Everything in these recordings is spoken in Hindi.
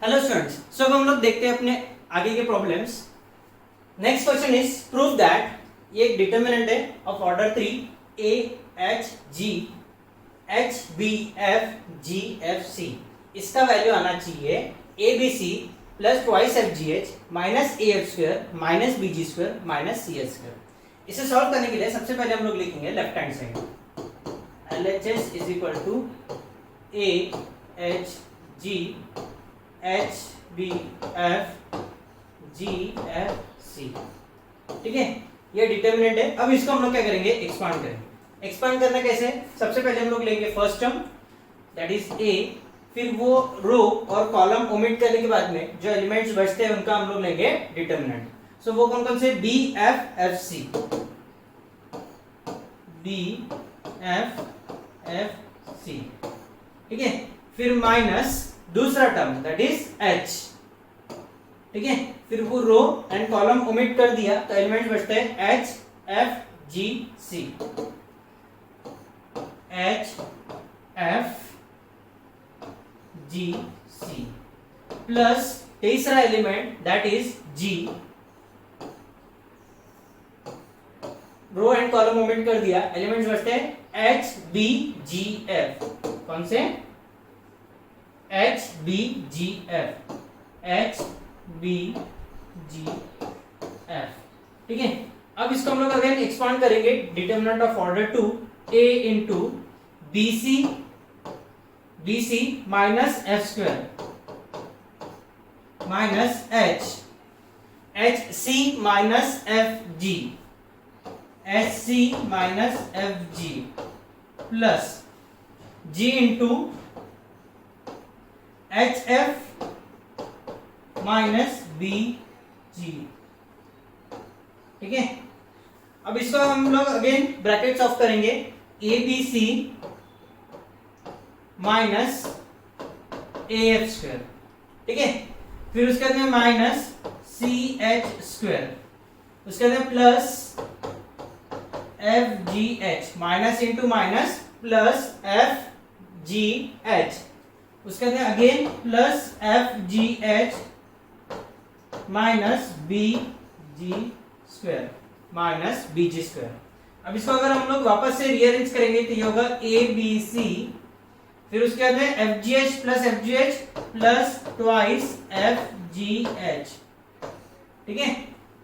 हेलो स्टूडेंट्स, सो अब हम लोग देखते हैं अपने आगे के problems. Next question is prove that ये एक डिटर्मिनेंट है of order 3 A H G H B F G F C. इसका वैल्यू आना चाहिए A B C plus twice F G H minus A F square minus B G square minus C H square. इसे सॉल्व करने के लिए सबसे पहले हम लोग लिखेंगे left hand side L H S is equal to A H G H B F G F C. ठीक है, ये डिटर्मिनेंट है। अब इसको हम लोग क्या करेंगे, एक्सपांड करेंगे। एक्सपांड करना कैसे, सबसे पहले हम लोग लेंगे first term that is a, फिर वो रो और कॉलम ओमिट करने के बाद में जो एलिमेंट्स बचते हैं उनका हम लोग लेंगे डिटर्मिनेंट। सो वो कौन कौन से, B F F C, B F F C. ठीक है, फिर माइनस दूसरा टर्म दैट इज एच। ठीक है, फिर वो रो एंड कॉलम ओमिट कर दिया तो एलिमेंट्स बचते हैं H F G C, H F G C plus तीसरा element that is G, row and column omit कर दिया, एलिमेंट्स बचते हैं एच बी जी एफ। कौन से, H B G F, H B G F. ठीक है, अब इसको हम लोग अगेन एक्सपांड करेंगे। Determinant of order 2 A into B C minus F square minus H C minus F G, H C minus F G plus G into H F minus B G. ठीक है, अब इसको हम लोग अगेन ब्रैकेट्स ऑफ करेंगे, A B C minus A F square. ठीक है, फिर उसके बाद में माइनस सी एच स्क्वायर, उसके बाद में plus F G H, minus into minus plus F G H, उसके बाद again plus F G H minus B G square minus B G square. अब इसको अगर हम लोग वापस से रीअरेंज करेंगे तो ये होगा ए बी सी, फिर उसके बाद में F G H plus twice F G H. ठीक है,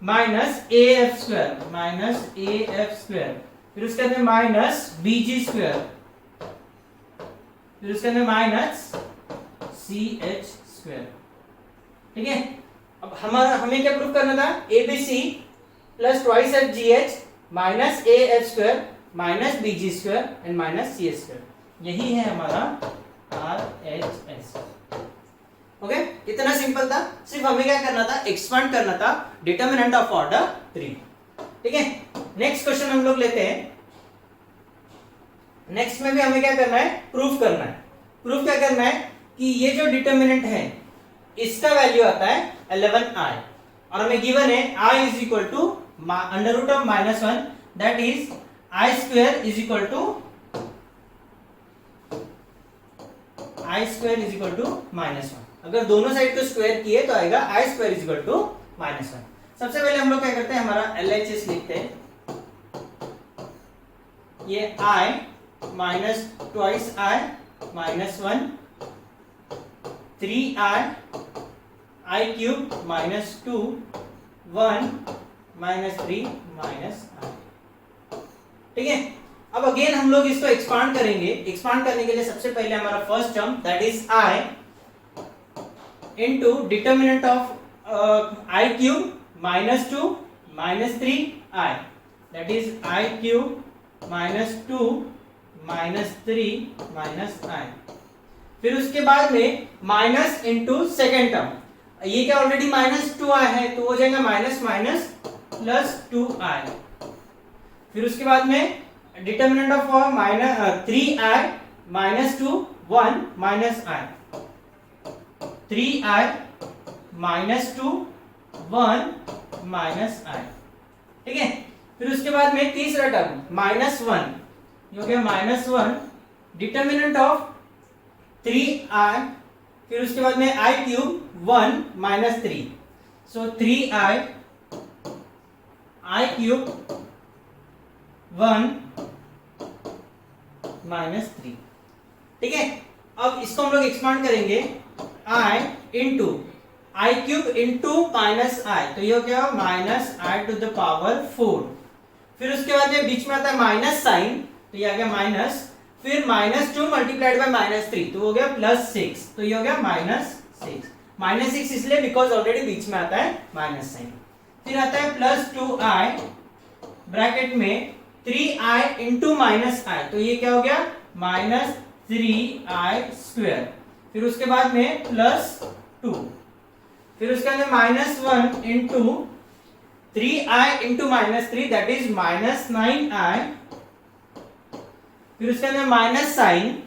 माइनस ए एफ स्क्वायर, फिर उसके बाद में माइनस बी जी स्क्वायर, फिर उसके बाद माइनस सी एच स्क्वायर। ठीक है, अब हमें क्या प्रूव करना था, A B C plus twice F G H minus A F square minus B G square and minus C H square. यही है हमारा आर एच एस। ओके, इतना सिंपल था। सिर्फ हमें क्या करना था, एक्सपांड करना था डिटर्मिनेंट ऑफ ऑर्डर 3। ठीक है, नेक्स्ट क्वेश्चन हम लोग लेते हैं। नेक्स्ट में भी हमें क्या करना है, प्रूफ करना है। प्रूफ क्या करना है कि ये जो डिटर्मिनेंट है इसका वैल्यू आता है 11i और हमें गिवन है i is equal to under root of -1 that is i square is equal to -1। अगर दोनों साइड को स्क्वायर किए तो आएगा i square is equal to -1। सबसे पहले हम लोग क्या करते हैं, हमारा LHS लिखते हैं। ये i minus twice i -1 3i i cube -2 1 -3 -i। ठीक है, अब अगेन हम लोग इसको एक्सपांड करेंगे। एक्सपांड करने के लिए सबसे पहले हमारा first term that is i into determinant of i cube -2 -3i that is i cube -2 -3 -i। फिर उसके बाद में माइनस इंटू सेकेंड टर्म, ये क्या ऑलरेडी -2 आया है तो हो जाएगा माइनस माइनस प्लस 2i। फिर उसके बाद में determinant of 3i -2 1 -i, 3i -2 1 -i। ठीक है, फिर उसके बाद में तीसरा टर्म -1, ये हो गया -1 डिटर्मिनेंट ऑफ 3i फिर उसके बाद में आई क्यूब 1 माइनस 3, सो 3i आई क्यूब 1 माइनस 3। ठीक है, अब इसको हम लोग एक्सपांड करेंगे, i into I cube into minus I, तो ये हो गया minus I to the power 4। फिर उसके बाद में बीच में आता है माइनस साइन, तो ये आ गया माइनस, फिर माइनस 2 मल्टीप्लाइड बाय माइनस 3, तो हो गया प्लस 6, तो ये हो गया माइनस 6। माइनस 6 इसलिए बिकॉज ऑलरेडी बीच में आता है माइनस साइन। फिर आता है प्लस 2i ब्रैकेट में 3i इंटू माइनस आई, तो ये क्या हो गया माइनस 3i स्क्वायर। फिर उसके बाद में प्लस 2, फिर उसके अंदर minus 1 into 3i into minus 3 that is minus 9i। फिर उसके अंदर minus sign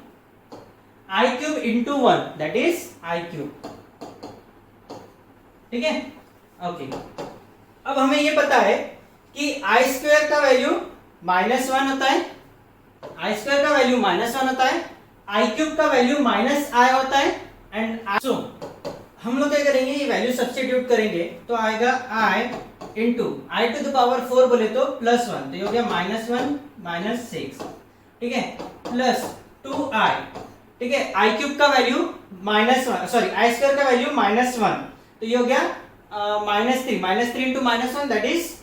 i cube into 1 that is i cube. ठीक है, ओके। अब हमें ये पता है कि आई स्क्वायर का वैल्यू माइनस 1 होता है, आई स्क्वायर का वैल्यू माइनस 1 होता है, आई क्यूब का वैल्यू माइनस आई होता है, एंड सो हम लोग क्या करेंगे, ये वैल्यू सब्स्टिट्यूट करेंगे, तो आएगा I into I to the power 4 बोले तो प्लस 1, तो ये हो गया माइनस 1 माइनस 6। ठीक है, प्लस 2i। ठीक है, आई क्यूब का value minus 1, sorry I square का वैल्यू माइनस 1, तो ये हो गया minus 3, minus 3 into minus 1 that is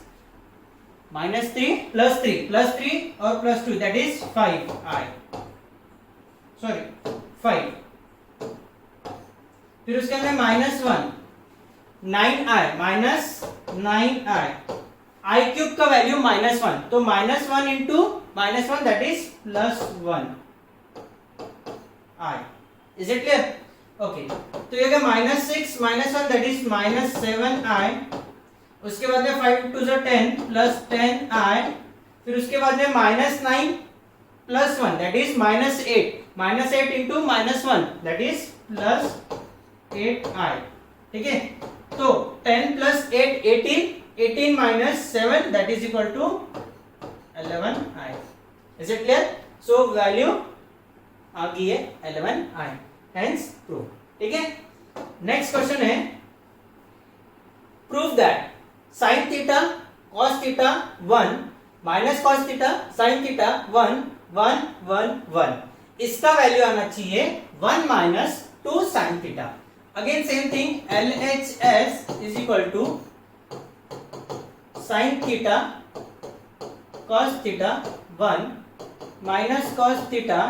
minus 3 plus 3 और plus 2 that is 5i, sorry 5। फिर उसके अंदर माइनस 1 9i माइनस 9i, आई क्यूब का वैल्यू माइनस 1, तो minus 1 into minus 1 that is plus 1 i। Is it clear? Okay, तो ये minus 6 minus 1 that is minus 7i। उसके बाद में 5 टू 10 प्लस 10i। फिर उसके बाद में minus 9 plus 1 that is minus 8, minus 8 into minus 1 that is plus 8i। ठीक है, तो 10 plus 8 18, 18 minus 7 that is equal to 11i। Is it clear? So value आ गई है 11i, हेंस प्रूव। ठीक है, नेक्स्ट क्वेश्चन है, prove that sin theta cos theta 1 minus cos theta sin theta 1 1 1 1, इसका वैल्यू आना चाहिए 1 minus 2 sin theta. Again same thing, LHS is equal to sin theta cos theta 1 minus cos theta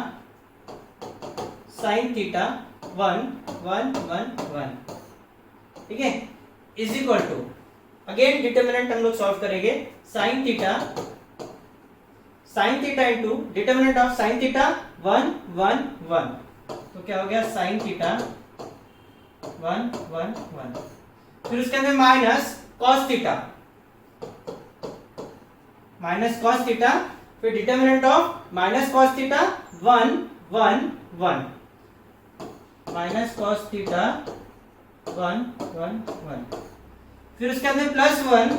sin theta 1 1 1 1। ठीक है, is equal to, again determinant हम लोग सॉल्व करेंगे, sin theta into determinant of sin theta 1 1 1, तो क्या हो गया sin थीटा 1 1 1। फिर उसके अंदर minus cos theta, minus cos theta, फिर determinant of minus cos theta 1 1 1, minus cos theta 1 1 1। फिर उसके अंदर प्लस 1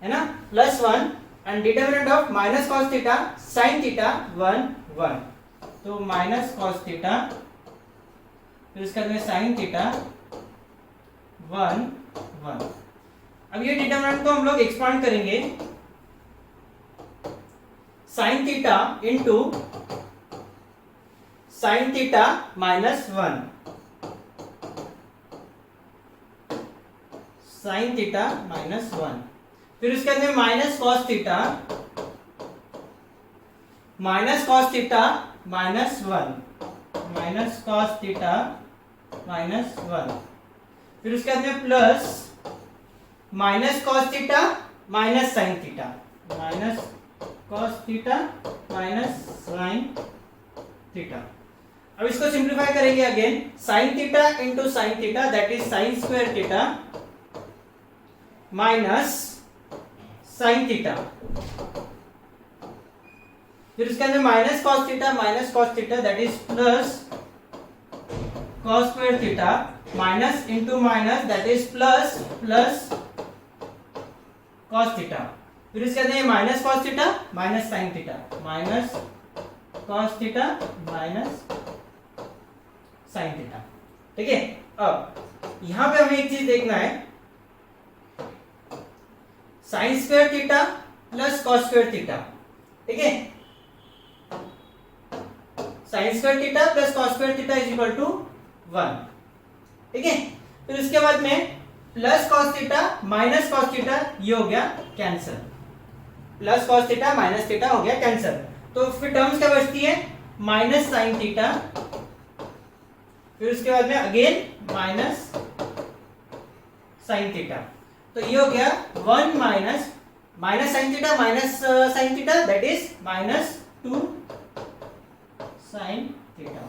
है ना, plus 1, and determinant of minus cos theta sin theta 1 1, तो माइनस cos थीटा, फिर उसके अंदर sin थीटा 1 1। अब ये डिटर्मिनेंट को हम लोग एक्सपांड करेंगे, sin theta into sin theta minus 1, sin theta minus 1। फिर उसके अंदर minus cos theta, minus cos theta minus 1, minus cos theta minus 1। फिर उसके अंदर plus minus cos theta minus sin theta, minus cos theta minus sin theta. अब इसको सिंप्लीफाई करेंगे, again sin theta into sin theta that is sin square theta minus sin theta. फिर उसके अंदर minus cos theta that is plus cos square theta minus into minus that is plus plus cos theta. फिर इसके अंदर minus cos theta minus sin theta, minus cos theta minus sin theta. ठीक है। अब यहां पे हमें एक चीज देखना है, sine square theta plus cos square theta, ठीक है। Sine square theta plus cos square theta is equal to 1, ठीक है। फिर उसके बाद में plus cos theta minus cos theta, ये हो गया cancel, plus cos theta minus theta हो गया कैंसर। तो फिर टर्म्स क्या बचती है, माइनस साइन थीटा, फिर उसके बाद में अगेन माइनस साइन थीटा। तो ये हो गया 1 minus minus sine theta minus sine theta, that is minus 2 sine theta.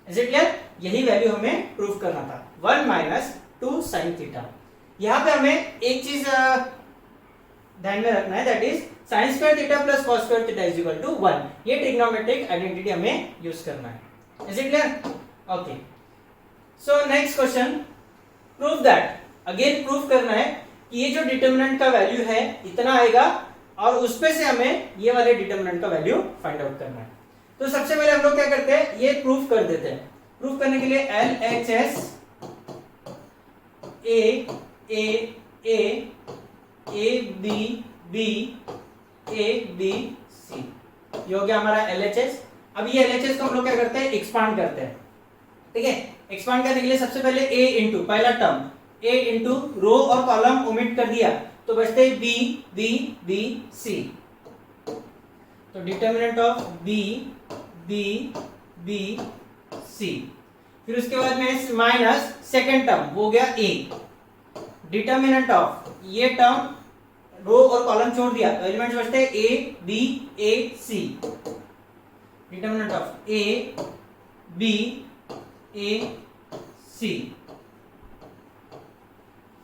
Is it clear? यही वैल्यू हमें प्रूव करना था, 1 माइनस 2 साइन थीटा। यहां पे हमें एक चीज ध्यान में रखना है, that is sine square theta plus cos square theta is equal to 1। ये ट्रिग्नोमेट्रिक आइडेंटिटी हमें यूज करना है। Is it clear? Okay, so next question, prove that, again prove करना है कि ये जो डिटरमिनेंट का वैल्यू है इतना आएगा और उसपे से हमें ये वाले डिटरमिनेंट का वैल्यू फाइंड आउट करना है। तो सबसे पहले हम लोग क्या करते हैं, ये प्रूफ कर देते हैं। प्रूफ करने के लिए LHS ABC, ये हो गया हमारा LHS। अब ये LHS को हम लोग क्या करते हैं, एक्सपांड करते हैं, ठीक है। एक्सपांड करने के लिए सबसे पहले A इंटू पहला टर्म, A इंटू रो और कॉलम ओमिट कर दिया तो बचते B C। तो डिटर्मिनेंट ऑफ B C, फिर उसके बाद में माइनस सेकेंड टर्म वो गया A, डिटर्मिनेंट ऑफ, ये टर्म रो और कॉलम छोड़ दिया तो एलिमेंट्स बचते हैं A B A C, determinant of A B A C,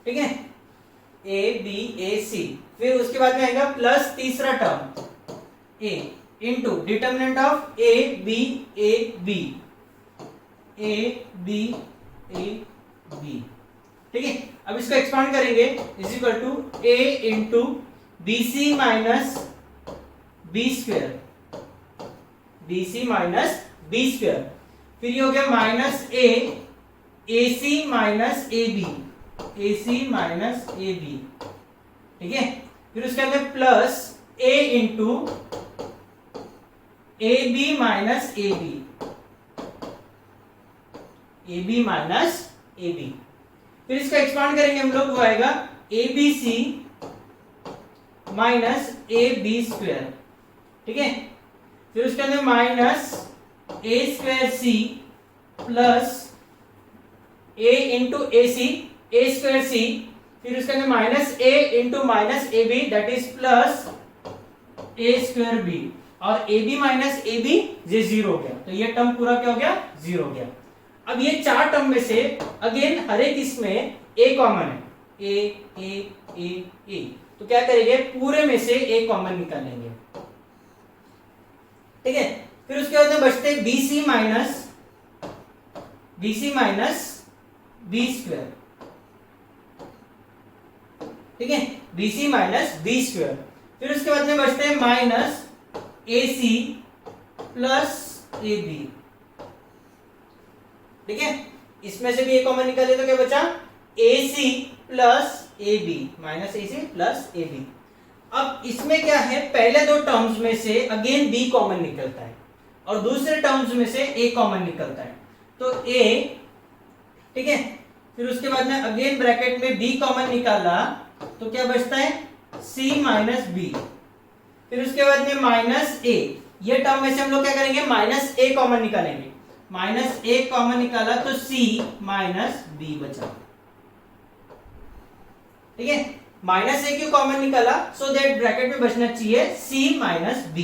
ठीक है, A B A C। फिर उसके बाद में आएगा प्लस तीसरा term A into determinant of A B A B A B A B, ठीक है। अब इसको एक्सपांड करेंगे, is equal to A into BC minus B square, BC minus B square. फिर ये हो गया minus A AC minus AB, AC minus AB, ठीक है। फिर उसके अंदर plus A into AB minus AB, AB minus AB। फिर इसको एक्सपांड करेंगे हम लोग, वो आएगा ABC माइनस AB स्क्वायर, ठीक है। फिर उसके अंदर minus A square C plus A into AC, A square C। फिर उसके अंदर minus A into minus AB, that is plus A square B, और AB माइनस AB ये 0 हो गया, तो ये टर्म पूरा क्या हो गया, 0 हो गया। अब ये चार टर्म में से अगेन हर एक इसमें A कॉमन है, A, तो क्या करेंगे, पूरे में से A कॉमन निकालेंगे, ठीक है। फिर उसके बाद में बचते BC माइनस B स्क्वायर, ठीक है, BC माइनस B स्क्वायर। फिर उसके बाद में बचते हैं माइनस AC प्लस AB, ठीक है। इसमें से भी A कॉमन निकाले तो क्या बचा, AC plus AB, minus AC plus AB। अब इसमें क्या है, पहले दो टर्म्स में से अगेन B कॉमन निकलता है और दूसरे टर्म्स में से A कॉमन निकलता है, तो A, ठीक है। फिर उसके बाद में अगेन ब्रैकेट में B कॉमन निकाला तो क्या बचता है, C माइनस B। फिर उसके बाद में माइनस A, ये टर्म में से हम लोग क्या करेंगे, माइनस A कॉमन निकालेंगे, माइनस A कॉमन निकाला तो C माइनस B बचा, ठीक है। माइनस A क्यों कॉमन निकाला, सो दैट ब्रैकेट में बचना चाहिए C माइनस B।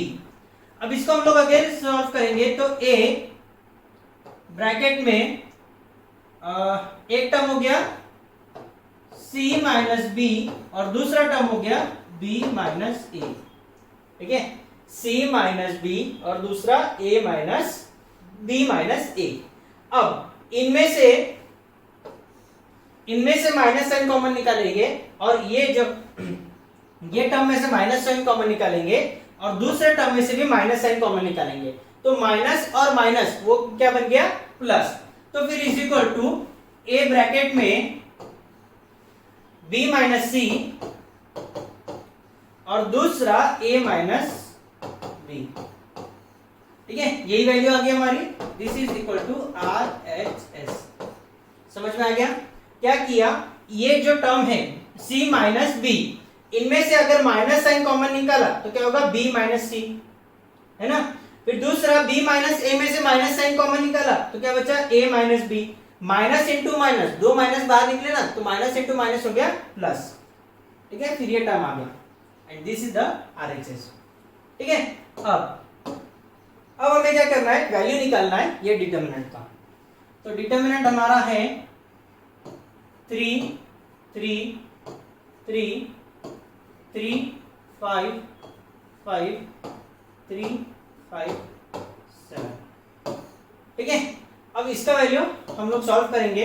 अब इसको हम लोग अगेन सॉल्व करेंगे तो A ब्रैकेट में एक टर्म हो गया C माइनस B और दूसरा टर्म हो गया B माइनस A, ठीक है, C माइनस B और दूसरा A minus B minus A। अब इनमें से माइनस साइन कॉमन निकालेंगे और ये जब ये टर्म में से माइनस साइन कॉमन निकालेंगे और दूसरे टर्म में से भी माइनस साइन कॉमन निकालेंगे, तो माइनस और माइनस वो क्या बन गया, प्लस। तो फिर is equal to A bracket में बी माइनस सी और दूसरा ए माइनस बी। ठीक है, यही वैल्यू आ गई हमारी। This is equal to R H S. समझ में आ गया? क्या किया, ये जो टर्म है c माइनस बी, इनमें से अगर माइनस साइन कॉमन निकाला तो क्या होगा, b माइनस सी, है ना। फिर दूसरा b माइनस a में से माइनस साइन कॉमन निकाला तो क्या बचा, a minus B. Minus into minus, दो माइनस बाहर निकले ना, तो माइनस इंटू माइनस हो गया प्लस। ठीक है, फिर ये टर्म आ गया and this is the RHS. ठीक है, अब हमें क्या करना है, वैल्यू निकालना है ये डिटर्मिनेंट का। तो डिटर्मिनेंट हमारा है 3 3 3 3 5 5 3 5 7। ठीक है, अब इसका वैल्यू हम लोग सॉल्व करेंगे।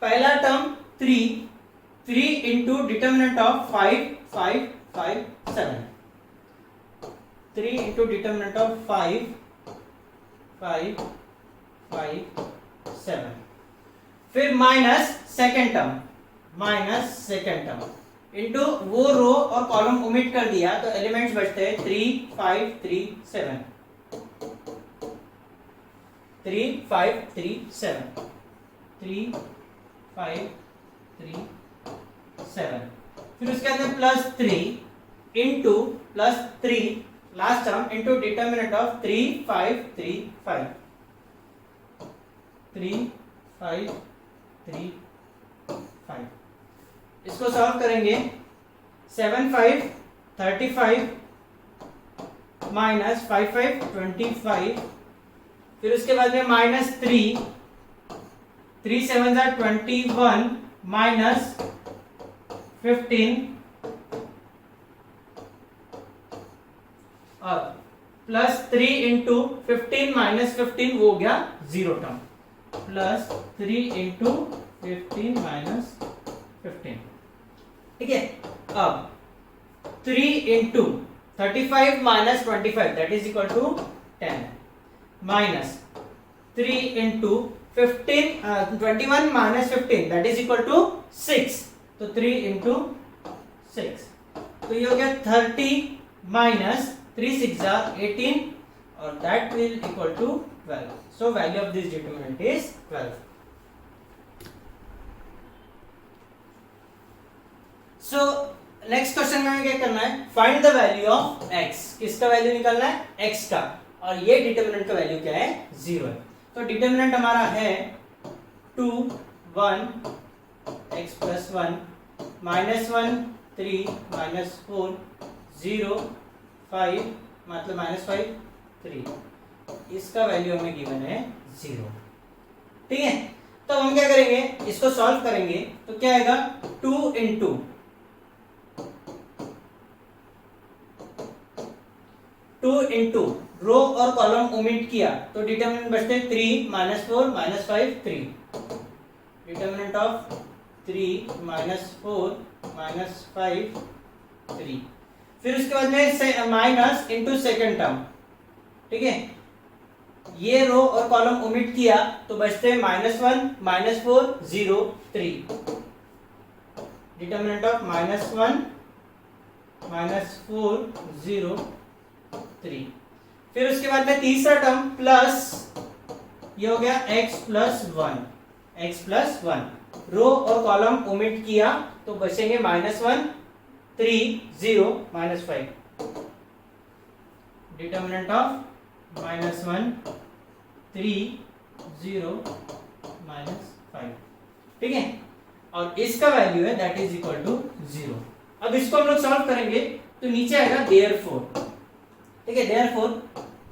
पहला term 3 into determinant of 5 5 5 7, 3 into determinant of 5 5 5 7, फिर माइनस सेकेंड टर्म इंटू वो रो और कॉलम ओमिट कर दिया तो एलिमेंट्स बचते हैं 3 5 3 7, 3 5 3 7, 3 5 3 7, फिर उसके अंदर plus 3 into plus 3 last term into determinant of 3 5 3 5, 3 5 3 5। इसको सॉल्व करेंगे, 7 5 35 माइनस 5 5 25, फिर उसके बाद में माइनस 3 7 21 माइनस 15 और प्लस 3 इंटू 15 माइनस 15 वो हो गया zero term, plus 3 into 15 minus 15। ठीक है, अब 3 into 35 minus 25 that is equal to 10 minus 3 into 21 minus 15 that is equal to 6, तो 3 इंटू 6, तो ये हो गया 30 माइनस 3 6 18 और that will equal to 12। So value of this determinant is 12। So next question में हमें क्या करना है, find the value of x। किसका वैल्यू निकालना है, x का, और ये डिटरमिनेंट का वैल्यू क्या है, 0 है। तो डिटरमिनेंट हमारा है 2 1 x प्लस 1 माइनस 1 3 माइनस 4 0 5 मतलब माइनस 5 3, इसका वैल्यू हमें गिवन है 0। ठीक है, तो हम क्या करेंगे, इसको सॉल्व करेंगे तो क्या आएगा, 2 इंटू 2 इंटू रो और कॉलम ओमिट किया तो डिटरमिनेंट बचते 3 minus 4 minus 5 3, determinant of 3 minus 4 minus 5 3, फिर उसके बाद में माइनस इंटू सेकेंड टर्म। ठीक है, ये रो और कॉलम ओमिट किया तो बचते minus 1 minus 4 0 3, determinant of minus 1 minus 4 0 3, फिर उसके बाद में तीसरा टर्म प्लस ये हो गया x प्लस 1, रो और कॉलम ओमिट किया तो बचेंगे minus 1 3 0 minus 5, determinant of minus 1 3 0 minus 5। ठीक है, और इसका वैल्यू है दैट इज इक्वल टू 0। अब इसको हम लोग सॉल्व करेंगे तो नीचे आएगा देयरफॉर। ठीक है, देयरफॉर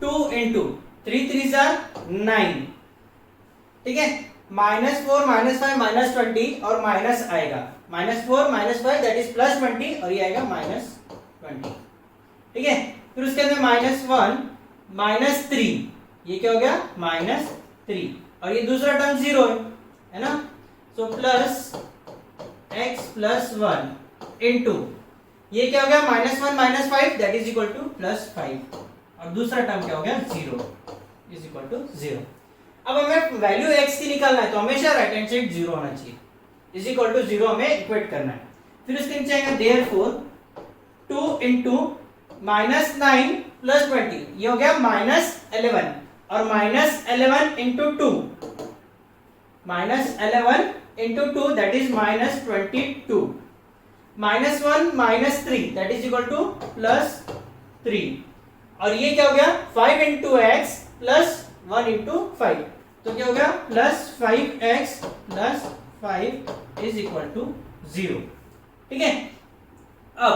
2 इंटू 3 3 9। ठीक है, माइनस 4 माइनस 5 माइनस 20 और माइनस आएगा minus 4 minus 5 that is plus 20 और ये आएगा माइनस 20। ठीक है, फिर उसके अंदर माइनस 1 माइनस 3, ये क्या हो गया माइनस 3 और ये दूसरा टर्म 0 है ना, so plus x plus 1 into ये क्या हो गया minus 1 minus 5 that is equal to plus 5 और दूसरा टर्म क्या हो गया 0 इज इक्वल टू 0। अब हमें वैल्यू x की निकालना है तो हमेशा राइट हैंड साइड 0 होना चाहिए, इज इक्वल टू 0 हमें इक्वेट करना है। फिर उसके नीचे आएगा देयरफॉर 2 इंटू माइनस 9 प्लस 20, ये हो गया माइनस 11, और minus 11 into 2, minus 11 into 2 that is minus 22, minus 1 minus 3 that is equal to plus 3, और ये क्या हो गया 5 इंटू एक्स प्लस 1 इंटू 5, तो क्या हो गया plus 5x plus 5 is equal to 0। ठीक है, अब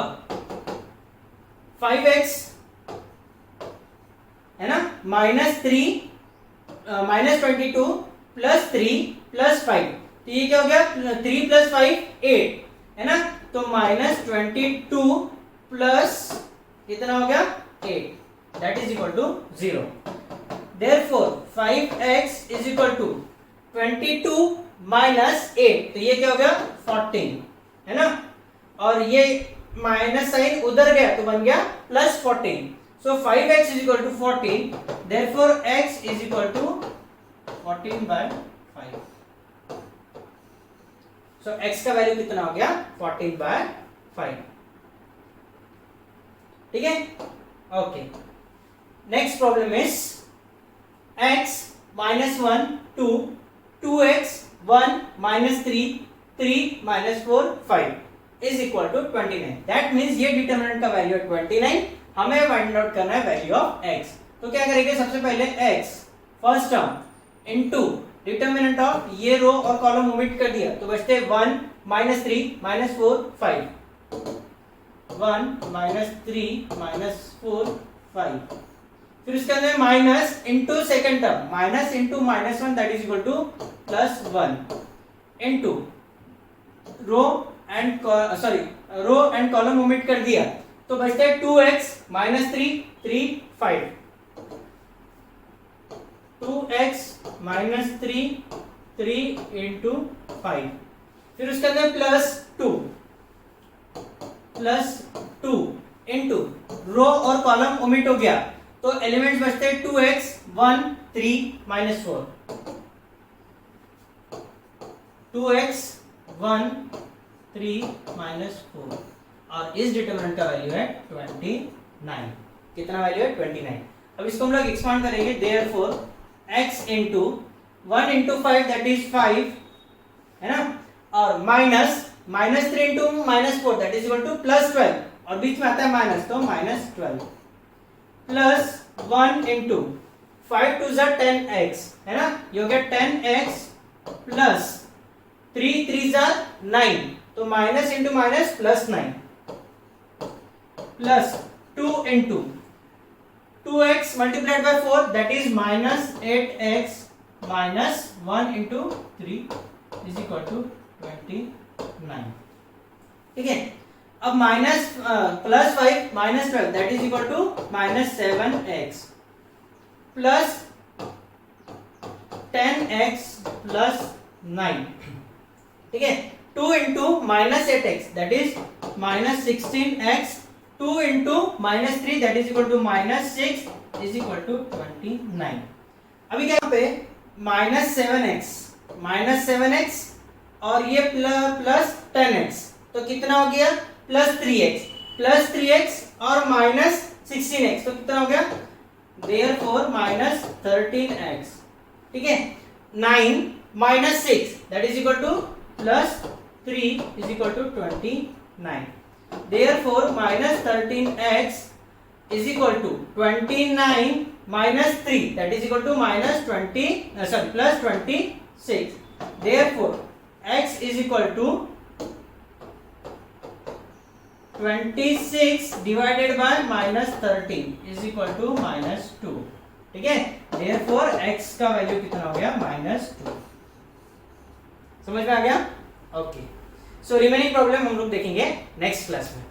5x है ना माइनस 3 माइनस 22 प्लस 3 प्लस 5, तो ये क्या हो गया 3 प्लस 5 8 है ना, तो माइनस 22 प्लस कितना हो गया 8 that is equal to 0। Therefore 5x is equal to 22 minus 8, तो ये क्या हो गया 14 है ना, और ये माइनस साइन उधर गया तो बन गया plus 14, so 5x is equal to 14, therefore x is equal to 14 by 5, so x का वैल्यू कितना हो गया 14 by 5। ठीक है, okay. Next problem is x minus 1 2 2x 1 minus 3 3 minus 4 5 is equal to 29, that means ये डिटरमिनेंट का वैल्यू है 29, हमें फाइंड आउट करना है वैल्यू ऑफ x। तो क्या करेंगे, सबसे पहले x first term into determinant of ये रो और कॉलम ओमिट कर दिया तो बचते 1 minus 3 minus 4 5, 1 minus 3 minus 4 5, फिर उसके अंदर minus into second term, minus into minus 1 that is equal to plus 1 into row and row and column omit कर दिया तो बचते हैं 2x minus 3 3 5, 2x minus 3 3 into 5, फिर उसके अंदर प्लस 2 इंटू रो और कॉलम ओमिट हो गया तो एलिमेंट्स बचते हैं 2x 1 3 minus 4, 2x 1 3 minus 4, और इस डिटरमिनेंट का वैल्यू है 29। कितना वैल्यू है 29। अब इसको हम लोग एक्सपांड करेंगे, therefore x into 1 into 5 that is 5 है ना, और minus 3 into minus 4 that is equal to plus 12, और बीच में आता है माइनस तो minus 12 plus 1 into 5 to 10x है ना, ये हो गया 10x प्लस 3 3 9, तो minus into minus plus 9 plus 2 into 2x multiplied by 4 that is minus 8x minus 1 into 3 is equal to 29। ठीक है, अब minus plus 5 minus 12 that is equal to minus 7x plus 10x plus 9। ठीक है, 2 into minus 8x that is minus 16x, 2 into minus 3 that is equal to minus 6 is equal to 29। अभी क्या पे माइनस 7x और ये प्लस 10x तो कितना हो गया प्लस 3x और माइनस 16x तो कितना हो गया देयरफॉर माइनस 13x। ठीक है, 9 minus 6 that is equal to plus 3 is equal to 29, therefore minus 13x is equal to 29 minus 3 that is equal to minus plus 26, therefore x is equal to 26 divided by minus 13 is equal to minus 2। ठीक है, देयरफॉर x का वैल्यू कितना हो गया माइनस 2। समझ में आ गया? ओके, सो रिमेनिंग प्रॉब्लम हम लोग देखेंगे नेक्स्ट क्लास में।